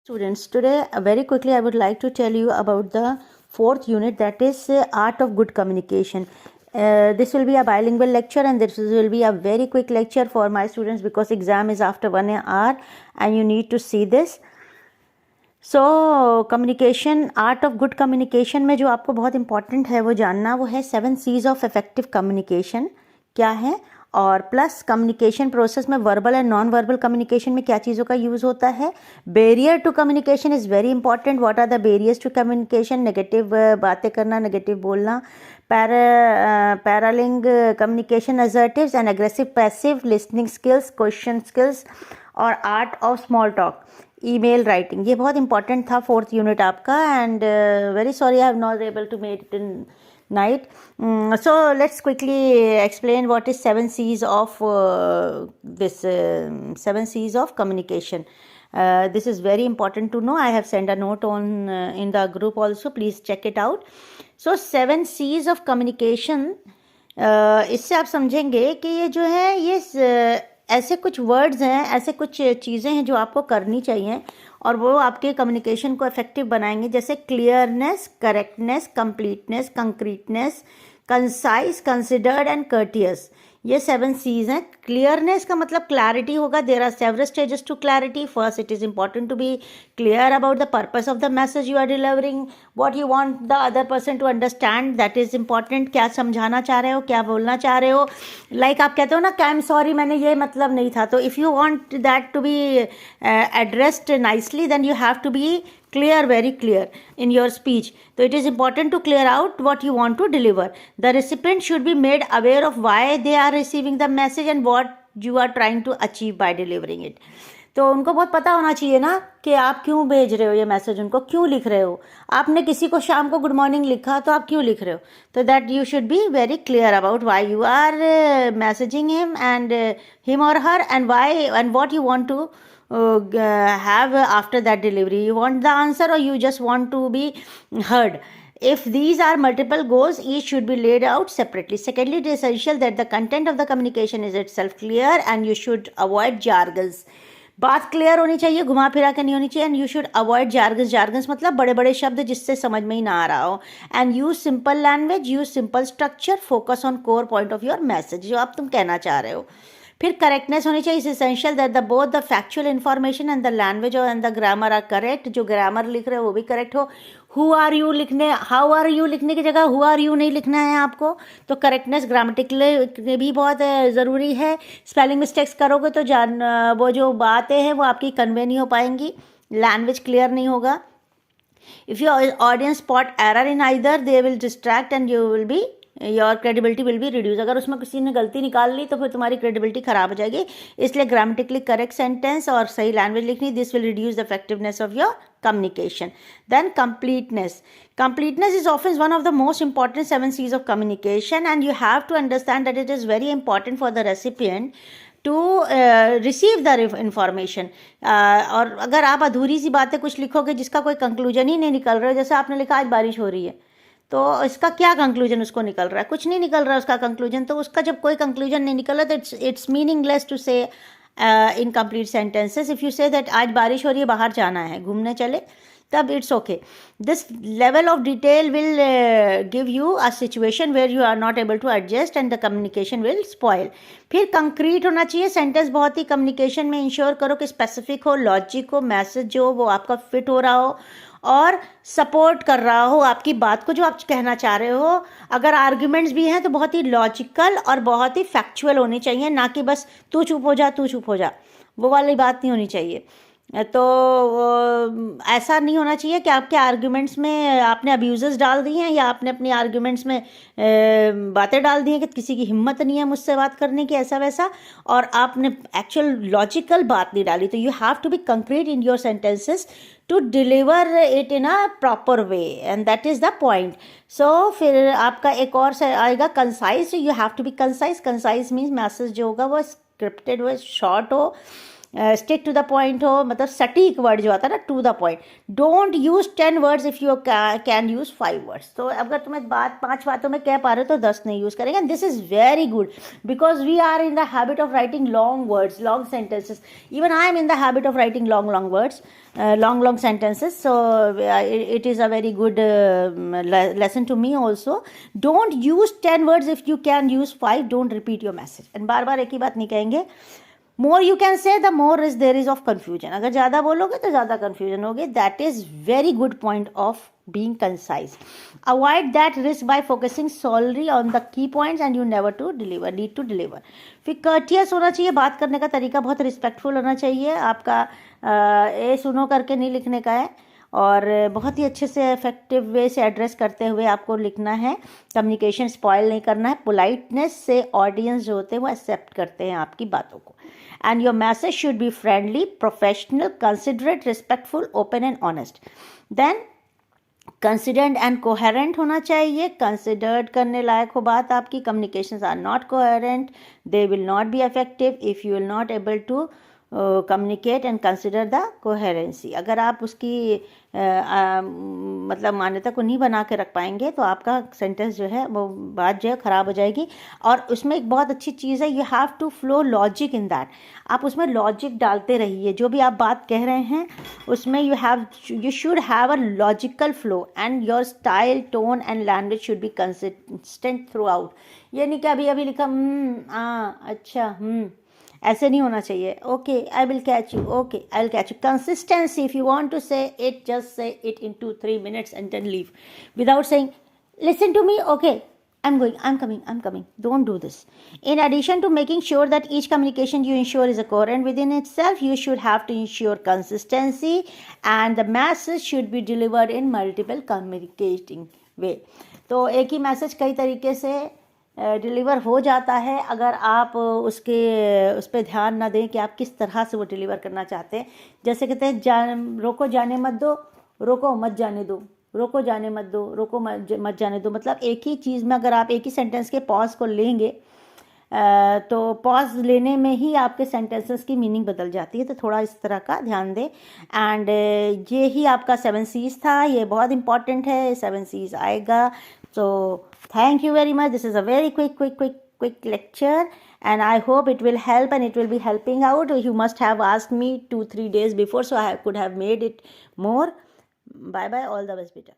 Students, today very quickly I would like to tell you about the fourth unit, that is art of good communication. This will be a bilingual lecture and this will be a very quick lecture for my students because exam is after 1 hour and you need to see this. So communication, art of good communication में जो आपको बहुत important है वो जानना वो है 7 C's of effective communication क्या है, और प्लस कम्युनिकेशन प्रोसेस में verbal and non verbal communication में क्या चीज़ों का यूज़ होता है. Barrier to communication is very important. What are the barriers to communication? Negative बातें करना, नेगेटिव बोलना, paralanguage communication, assertives and aggressive passive, listening skills, question skills और art of small talk, email writing. ये बहुत important था fourth unit आपका. And very sorry I have not able to make it in night. So let's quickly explain what is 7 C's of this 7 C's of communication. This is very important to know. I have sent a note on in the group also. Please check it out. So 7 C's of communication. इससे आप समझेंगे कि ये जो है ये ऐसे कुछ वर्ड्स हैं, ऐसे कुछ चीज़ें हैं जो आपको करनी चाहिए और वो आपके कम्युनिकेशन को इफेक्टिव बनाएंगे. जैसे clearness, correctness, completeness, concreteness, concise, considered and courteous. ये 7 C's हैं. क्लियरनेस का मतलब क्लैरिटी होगा. There are several stages to clarity. First, it is important to be clear about the purpose of the message you are delivering, what you want the other person to understand. That is important. क्या समझाना चाह रहे हो, क्या बोलना चाह रहे हो. लाइक आप कहते हो ना कि आई एम सॉरी, मैंने ये मतलब नहीं था. तो if you want that to be addressed nicely then you have to be clear, very clear in your speech. So it is important to clear out what you want to deliver. The recipient should be made aware of why they are receiving the message and what you are trying to achieve by delivering it. तो उनको बहुत पता होना चाहिए ना कि आप क्यों भेज रहे हो ये मैसेज, उनको क्यों लिख रहे हो. आपने किसी को शाम को गुड मॉर्निंग लिखा तो आप क्यों लिख रहे हो. तो that you should be very clear about why you are messaging him and him or her and why and what you want to have after that delivery. You want the answer or you just want to be heard. If these are multiple goals, each should be laid out separately. Secondly, it is essential that the content of the communication is itself clear and you should avoid jargons. बात clear होनी चाहिए, घुमा फिरा के नहीं होनी चाहिए. And you should avoid jargons. Jargons मतलब बड़े बड़े शब्द जिससे समझ में ही ना आ रहा हो. And use simple language, use simple structure, focus on core point of your message, जो आप तुम कहना चाह रहे हो. फिर करेक्टनेस होनी चाहिए. It's essential that the both the factual information and the language and the grammar are correct. जो ग्रामर लिख रहे हो वो भी करेक्ट हो. हु आर यू लिखने, हाउ आर यू लिखने की जगह हु आर यू नहीं लिखना है आपको. तो करेक्टनेस ग्रामेटिकली भी बहुत ज़रूरी है. स्पेलिंग मिस्टेक्स करोगे तो वो जो बातें हैं वो आपकी कन्वे नहीं हो पाएंगी. लैंग्वेज क्लियर नहीं होगा. If your audience spot error in either they will distract and you will be your credibility will be reduce. अगर उसमें किसी ने गलती निकाल ली तो फिर तुम्हारी क्रेडिबिलिटी खराब हो जाएगी. इसलिए ग्रामेटिकली करेक्ट सेंटेंस और सही लैंग्वेज लिखनी. This will reduce the effectiveness of your communication. Then completeness. Completeness is often one of the most important 7 C's of communication and you have to understand that it is very important for the recipient to receive the information. और अगर आप अधूरी सी बातें कुछ लिखोगे जिसका कोई conclusion ही नहीं निकल रहा है, जैसे आपने लिखा आज बारिश हो रही है, तो इसका क्या कंक्लूजन उसको निकल रहा है? कुछ नहीं निकल रहा है उसका कंक्लूजन. तो उसका जब कोई कंक्लूजन नहीं निकल रहा तो इट्स मीनिंगलेस टू से incomplete sentences. If you say that आज बारिश हो रही है, बाहर जाना है, घूमने चले, तब it's okay. This level of detail will give you a situation where you are not able to adjust and the communication will spoil. फिर कंक्रीट होना चाहिए. सेंटेंस बहुत ही कम्युनिकेशन में इंश्योर करो कि स्पेसिफिक हो, लॉजिक हो, मैसेज जो वो आपका फिट हो रहा हो और सपोर्ट कर रहा हो आपकी बात को जो आप कहना चाह रहे हो. अगर आर्ग्यूमेंट्स भी हैं तो बहुत ही लॉजिकल और बहुत ही फैक्चुअल होने चाहिए, ना कि बस तू चुप हो जा, तू चुप हो जा, वो वाली बात नहीं होनी चाहिए. तो ऐसा नहीं होना चाहिए कि आपके आर्ग्यूमेंट्स में आपने अब्यूज़ेस डाल दी हैं या आपने अपनी आर्ग्यूमेंट्स में बातें डाल दी हैं कि किसी की हिम्मत नहीं है मुझसे बात करने की, ऐसा वैसा, और आपने एक्चुअल लॉजिकल बात नहीं डाली. तो you have to be concrete in your sentences to deliver it in a proper way and that is the point. So फिर आपका एक और आएगा concise. You have to be concise. Concise means message जो होगा वो स्क्रिप्टेड हो, short हो, स्टिक टू द पॉइंट हो, मतलब सटीक वर्ड जो आता है ना, to the point. Don't use 10 words if you can use 5 words. तो अगर तुम्हें बात 5 बातों में कह पा रहे हो तो 10 नहीं यूज़ करेंगे. This is very good because we are in the habit of writing long words, long sentences. Even I am in the habit of writing long words, long sentences. So it is a very good lesson to me also. Don't use 10 words if you can use 5. Don't repeat your message. And बार बार एक ही बात नहीं कहेंगे. More you can say, the more is there is of confusion. अगर ज़्यादा बोलोगे तो ज़्यादा confusion होगी. That is very good point of being concise. Avoid that risk by focusing solely on the key points and you never to deliver, need to deliver. फिर courteous होना चाहिए, बात करने का तरीका बहुत respectful होना चाहिए. आपका ए सुनो करके नहीं लिखने का है, और बहुत ही अच्छे से इफेक्टिव वे से एड्रेस करते हुए आपको लिखना है. कम्युनिकेशन स्पॉइल नहीं करना है. पोलाइटनेस से ऑडियंस जो होते हैं वो एक्सेप्ट करते हैं आपकी बातों को. And your message should be friendly, professional, considerate, respectful, open and honest. Then considered and coherent होना चाहिए. कंसिडर्ड करने लायक हो बात आपकी. Communications are not coherent, they will not be effective if you will not able to communicate and consider the coherency. अगर आप उसकी मतलब मान्यता को नहीं बना के रख पाएंगे तो आपका सेंटेंस जो है वो बात जो है ख़राब हो जाएगी. और उसमें एक बहुत अच्छी चीज़ है, you have to flow logic in that. आप उसमें लॉजिक डालते रहिए. जो भी आप बात कह रहे हैं उसमें you should have a logical flow and your style, tone and language should be consistent through out. ये नहीं कि अभी अभी लिखा अच्छा ऐसे नहीं होना चाहिए. Okay, I will catch you. Okay, I will catch you. Consistency. If you want to say it, just say it in 2-3 minutes and then leave without saying listen to me. Okay, I'm going, I'm coming. Don't do this. In addition to making sure that each communication you ensure is coherent within itself, you should have to ensure consistency and the message should be delivered in multiple communicating way. तो एक ही message कई तरीके से deliver हो जाता है अगर आप उस पर ध्यान ना दें कि आप किस तरह से वो डिलीवर करना चाहते हैं. जैसे कहते हैं रोको जाने मत दो, रोको मत जाने दो, रोको जाने मत दो, रोको मत जाने दो. मतलब एक ही चीज़ में अगर आप एक ही सेंटेंस के पॉज को लेंगे तो पॉज लेने में ही आपके सेंटेंसेस की मीनिंग बदल जाती है. तो थोड़ा इस तरह का ध्यान दें. एंड ये ही आपका 7 C's था. ये बहुत इंपॉर्टेंट है. 7 C's आएगा. So thank you very much. This is a very quick lecture and I hope it will help and it will be helping out. You must have asked me 2-3 days before, so I could have made it more. Bye bye. All the best, beta.